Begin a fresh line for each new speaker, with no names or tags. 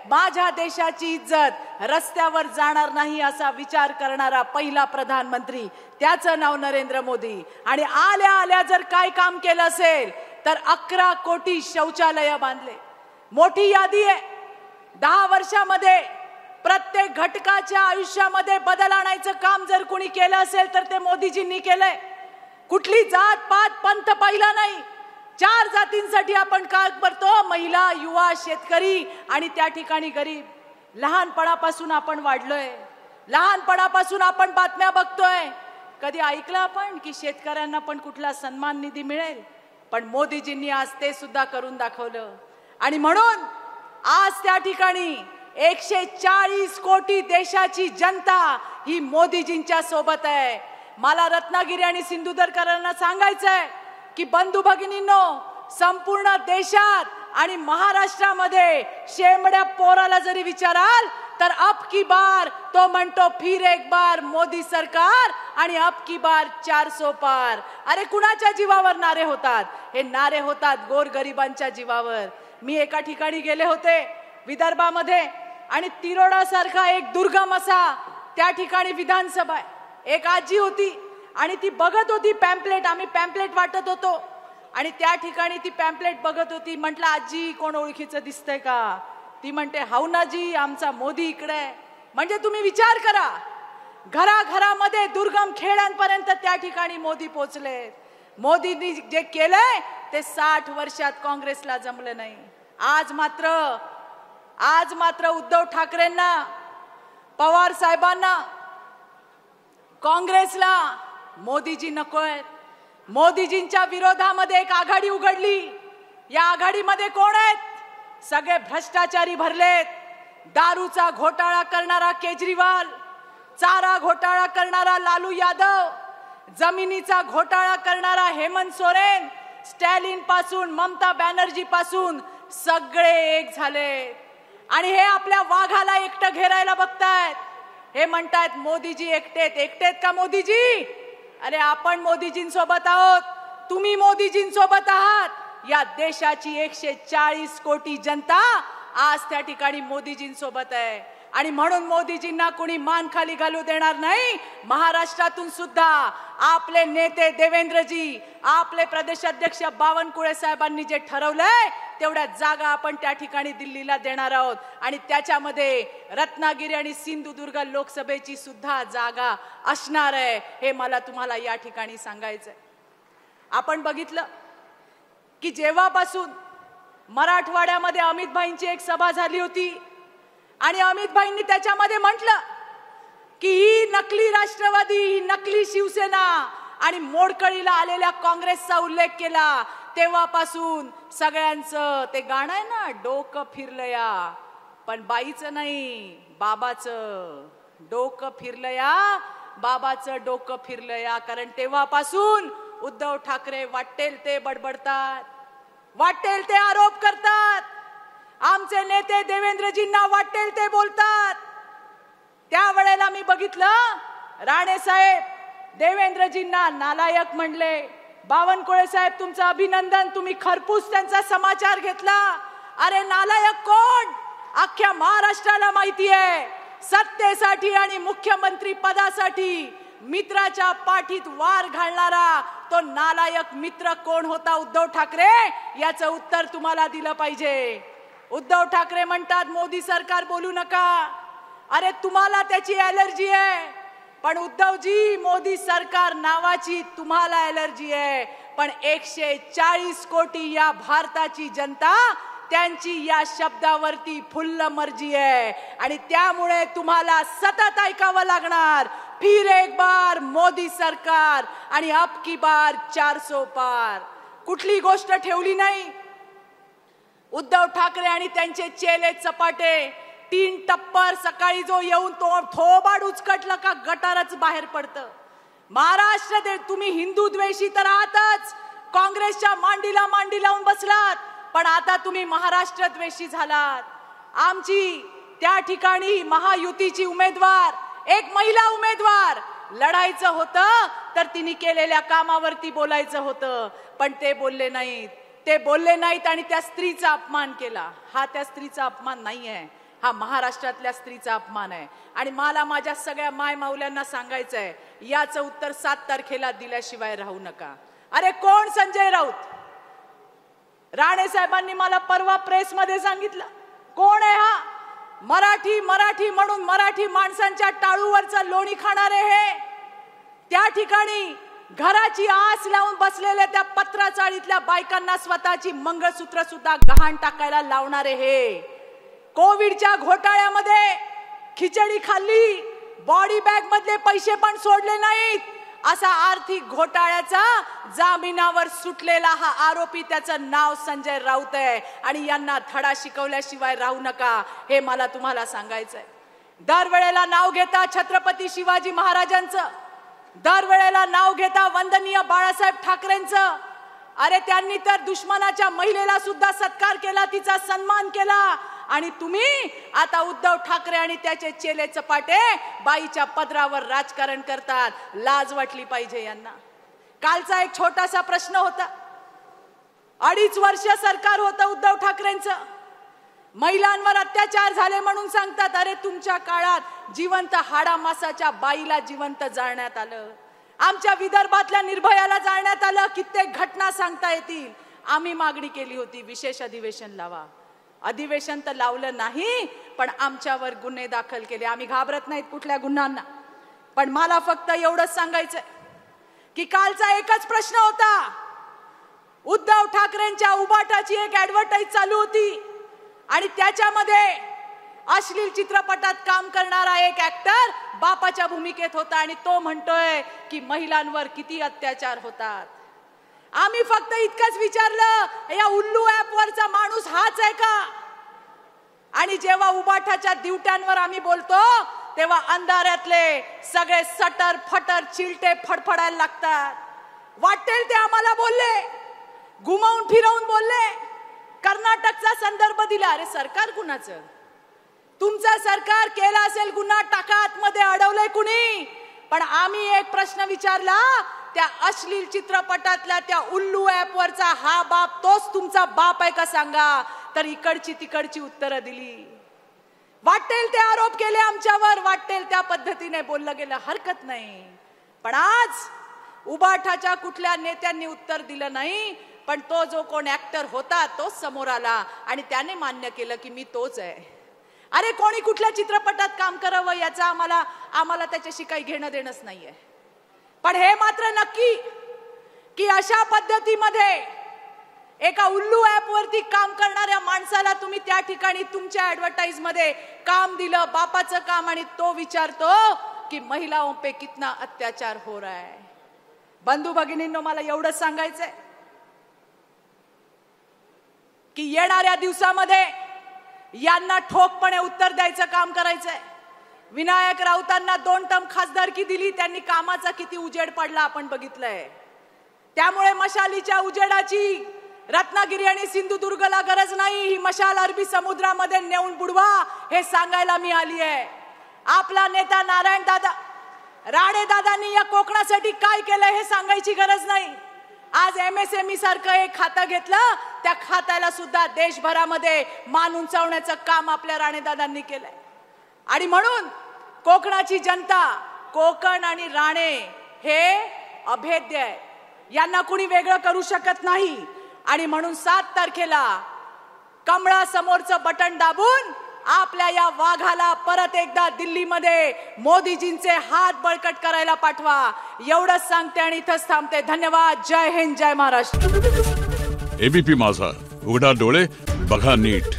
माझ्या देशाची इज्जत रस्त्यावर जाणार नाही असा विचार करणारा पहिला प्रधानमंत्री, त्याचं नाव नरेंद्र मोदी. आणि आल्या आल्या जर काय काम केलं असेल तर 11 कोटी शौचालय बांधले. मोठी यादी आहे. 10 वर्षामध्ये प्रत्येक घटकाच्या आयुष्यामध्ये बदल आणायचं काम जर कोणी केलं असेल तर ते मोदीजींनी केलंय. कुठली जात पात पंथ पाहिला नाही. 4 जातींसाठी आपण काय करतो, महिला, युवा, शेतकरी आणि त्या ठिकाणी गरीब. लहानपणापासून आपण वाढलोय, लहानपणापासून आपण बातम्या बघतोय. कधी ऐकलं आपण की शेतकऱ्यांना पण कुठला सन्मान निधी मिळेल? पण मोदीजींनी आज ते सुद्धा करून दाखवलं. आणि म्हणून आज त्या ठिकाणी 140 कोटी देशाची जनता ही मोदीजींच्या सोबत आहे. मला रत्नागिरी आणि सिंधुदुर्गकरांना सांगायचंय की बंधू भगिनींनो, संपूर्ण देशात आणि महाराष्ट्रामध्ये शेमड्या पोराला जरी विचाराल तर अब की बार तो म्हणतो फिर एक बार मोदी सरकार आणि अब की बार 400 पार. अरे कुणाच्या जीवावर नारे होतात? हे नारे होतात गोरगरिबांच्या जीवावर. मी एका ठिकाणी गेले होते विदर्भामध्ये आणि तिरोडा सारखा एक दुर्गम असा त्या ठिकाणी विधानसभा आहे. एक आजी होती आणि ती बघत होती पॅम्पलेट. आम्ही पॅम्पलेट वाटत होतो आणि त्या ठिकाणी ती पॅम्पलेट बघत होती. म्हटलं आजी कोण ओळखीचं दिसतंय का? ती म्हणते हाऊनाजी आमचा मोदी इकडे आहे. म्हणजे तुम्ही विचार करा, घराघरामध्ये दुर्गम खेड्यांपर्यंत त्या ठिकाणी मोदी पोहोचले. मोदींनी जे केलंय ते 60 वर्षात काँग्रेसला जमलं नाही. आज मात्र उद्धव ठाकरेंना, पवार साहेबांना, काँग्रेसला मोदीजी नकोय. मोदीजींच्या विरोधामध्ये एक आघाडी उघडली. या आघाडीमध्ये कोण आहेत? सगळे भ्रष्टाचारी भरलेत. दारूचा घोटाळा करणारा केजरीवाल, चारा घोटाळा करणारा लालू यादव, जमिनीचा घोटाळा करणारा हेमंत सोरेन, स्टॅलिन पासून ममता बॅनर्जी पासून सगळे एक झाले. आणि हे आपल्या वाघाला एकटं घेरायला बघतायत. हे म्हणतायत मोदीजी एकटेत. एकटेत का मोदीजी? अरे आपण मोदीजींसोबत आहोत, तुम्ही मोदीजींसोबत आहात. या देशाची 140 कोटी जनता आज त्या ठिकाणी मोदीजींसोबत आहे. आणि म्हणून मोदीजींना कोणी मान खाली घालू देणार नाही. महाराष्ट्रातून सुद्धा आपले नेते देवेंद्रजी, आपले प्रदेशाध्यक्ष बावनकुळे साहेबांनी जे ठरवलंय तेवढ्या जागा आपण त्या ठिकाणी दिल्लीला देणार आहोत. आणि त्याच्यामध्ये रत्नागिरी आणि सिंधुदुर्ग लोकसभेची सुद्धा जागा असणार आहे. हे मला तुम्हाला या ठिकाणी सांगायचंय. आपण बघितलं की जेव्हापासून मराठवाड्यामध्ये अमित भाईंची एक सभा झाली होती आणि अमित भाईंनी त्याच्यामध्ये म्हटलं की ही नकली राष्ट्रवादी, ही नकली शिवसेना आणि मोडकळीला आलेल्या काँग्रेसचा उल्लेख केला, तेव्हापासून सगळ्यांचं ते गाणं आहे ना, डोकं फिरलं या. पण बाईचं नाही, बाबाचं डोकं फिरलं या, बाबाचं डोकं फिरलं या. कारण तेव्हापासून उद्धव ठाकरे वाटेल ते बडबडतात, वाटेल ते आरोप करतात. आमचे नेते देवेंद्रजींना वाटेल ते बोलतात. त्यावेळेला मी बघितलं राणे साहेब देवेंद्रजींना नालायक म्हणले. बावनकुळे साहेब तुमचं अभिनंदन, तुम्ही खरपूस त्यांचा समाचार घेतला. अरे नालायक कोण? अख्ख्या महाराष्ट्राला माहिती आहे. सत्तेसाठी आणि मुख्यमंत्री पदासाठी मित्राच्या पाठीत वार घालणारा तो नालायक मित्र कोण होता? उद्धव ठाकरे. याचं उत्तर तुम्हाला दिलं पाहिजे. उद्धव ठाकरे म्हणतात मोदी सरकार बोलू नका. अरे तुम्हाला त्याची ॲलर्जी आहे, पण उद्धवजी मोदी सरकार नावाची तुम्हाला ॲलर्जी आहे. पण 140 कोटी या भारताची जनता, त्यांची या शब्दावरती फुल्ल मर्जी आहे. आणि त्यामुळे तुम्हाला सतत ऐकावं लागणार, फिर एक बार मोदी सरकार आणि अब की बार 400 पार. कुठली गोष्ट ठेवली नाही. उद्धव ठाकरे आणि त्यांचे चेले चपाटे 3 टप्पर सकाळी जो येऊन तो थोबाड उचकटलं का गटारच बाहेर पडतं. महाराष्ट्र तुम्ही हिंदू द्वेषी तर आहातच, काँग्रेसच्या मांडीला मांडी लावून बसलात, पण आता तुम्ही महाराष्ट्र द्वेषी झालात. आमची त्या ठिकाणी महायुतीची उमेदवार, एक महिला उमेदवार लढायचं होतं तर तिने केलेल्या कामावरती बोलायचं होतं, पण ते बोलले नाहीत. ते बोलले नाहीत आणि त्या स्त्रीचा अपमान केला. हा त्या स्त्रीचा अपमान नाहीये, हा महाराष्ट्रातल्या स्त्रीचा अपमान आहे. आणि मला माझ्या सगळ्या माय माऊल्यांना सांगायचंय, याचं उत्तर 7 तारखेला दिल्याशिवाय राहू नका. अरे कोण संजय राऊत? राणे साहेबांनी मला परवा प्रेसमध्ये सांगितलं, कोण आहे हा? मराठी मराठी म्हणून मराठी माणसांच्या टाळूवरचं लोणी खाणारे हे. त्या ठिकाणी घराची आस लावून बसलेल्या त्या पत्राचाळीतल्या बायकांना स्वतःची मंगळसूत्र सुद्धा गहाण टाकायला लावणारे हे. कोविडच्या घोटाळ्यामध्ये खिचडी खाल्ली, बॉडी बॅग मधले पैसे पण सोडले नाहीत, असा आर्थिक घोटाळ्याचा जामिनावर सुटलेला हा आरोपी, त्याचं नाव संजय राऊत आहे. आणि यांना धडा शिकवल्याशिवाय राहू नका, हे मला तुम्हाला सांगायचंय. दरवेळेला नाव घेता छत्रपती शिवाजी महाराजांचं, दरवेळेला नाव घेता वंदनीय बाळासाहेब ठाकरेंचं. अरे त्यांनी तर दुश्मनाच्या महिलेला सुद्धा सत्कार केला, तिचा सन्मान केला. आणि तुम्ही आता उद्धव ठाकरे आणि त्याचे चेले चपाटे बाईच्या पदरावर राजकारण करतात. लाज वाटली पाहिजे यांना. कालचा एक छोटासा प्रश्न होता. 2.5 वर्ष सरकार होतं उद्धव ठाकरेंचं. महिलांवर अत्याचार झाले म्हणून सांगतात, अरे तुमच्या काळात जिवंत हाडामासाच्या बाईला जिवंत जाळण्यात आलं. आमच्या विदर्भातल्या निर्भयाला जाळण्यात आलं. कित्येक घटना सांगता येतील. आम्ही मागणी केली होती, विशेष अधिवेशन लावा. अधिवेशन तर लावलं नाही, पण आमच्यावर गुन्हे दाखल केले. आम्ही घाबरत नाहीत कुठल्या गुन्ह्यांना. पण मला फक्त एवढंच सांगायचंय की कालचा एकच प्रश्न होता. उद्धव ठाकरेंच्या उबाटाची एक ऍडव्हर्टाईज चालू होती आणि त्याच्यामध्ये अश्लील चित्रपटात काम करणारा एक ऍक्टर बापाच्या भूमिकेत होता आणि तो म्हणतोय की महिलांवर किती अत्याचार होतात. आम्ही फक्त इतकंच विचारलं, या उल्लू ऍप वरचा माणूस हाच आहे का? आणि जेव्हा उबाठाच्या दिवट्यांवर आम्ही बोलतो तेव्हा अंधाऱ्यातले सगळे सटर फटर चिलटे फडफडायला लागतात. वाटेल ते आम्हाला बोलले, घुमवून फिरवून बोलले. कर्नाटकचा संदर्भ दिला. अरे सरकार कुणाचं? तुमचं सरकार केला असेल गुन्हा, टाका आतमध्ये, अडवलंय कुणी? पण आम्ही एक प्रश्न विचारला, त्या अश्लील चित्रपटातल्या त्या उल्लू ऍप वरचा हा बाप तोच तुमचा बाप आहे का सांगा? तर इकडची तिकडची उत्तरं दिली. वाटेल ते आरोप केले आमच्यावर, वाटेल त्या पद्धतीने बोललं गेलं, हरकत नाही. पण आज उबाठाच्या कुठल्या नेत्यांनी उत्तर दिलं नाही. पण तो जो कोण ऍक्टर होता तोच समोर आला आणि त्याने मान्य केलं की मी तोच आहे. अरे कोणी कुठल्या चित्रपटात काम करावं याचा आम्हाला त्याच्याशी काही घेणं देणंच नाहीये. पण हे मात्र नक्की की अशा पद्धतीमध्ये एका उल्लू ऍप वरती काम करणाऱ्या माणसाला तुम्ही त्या ठिकाणी तुमच्या ऍडव्हर्टाइज मध्ये काम दिलं, बापाचं काम, आणि तो विचारतो की महिलाओं पे कितना अत्याचार हो रहा है. बंधू भगिनींनो, मला एवढंच सांगायचंय की येणाऱ्या दिवसामध्ये यांना ठोकपणे उत्तर द्यायचं काम करायचंय. विनायक राऊतांना 2 टर्म खासदारकी दिली, त्यांनी कामाचा किती उजेड पडला आपण बघितलंय. त्यामुळे मशालीच्या उजेडाची रत्नागिरी आणि सिंधुदुर्गला गरज नाही. ही मशाल अरबी समुद्रामध्ये नेऊन बुडवा, हे सांगायला मी आली आहे. आपला नेता नारायण दादा राणे दादांनी या कोकणासाठी काय केलं हे सांगायची गरज नाही. आज MSME सारखं एक खातं घेतलं, त्या खात्याला सुद्धा देशभरामध्ये मान उंचावण्याचं काम आपल्या राणे दादांनी केलंय. आणि म्हणून कोकणाची जनता, कोकण आणि राणे हे अभेद्य आहे, यांना कुणी वेगळं करू शकत नाही. आणि म्हणून 7 तारखेला कमळा समोरचं बटन दाबून आपल्या या वाघाला परत एकदा दिल्लीमध्ये मोदीजींचे हात बळकट करायला पाठवा. एवढंच सांगते आणि इथंच थांबते. धन्यवाद. जय हिंद, जय महाराष्ट्र.
ABP माझा, उघडा डोळे बघा नीट.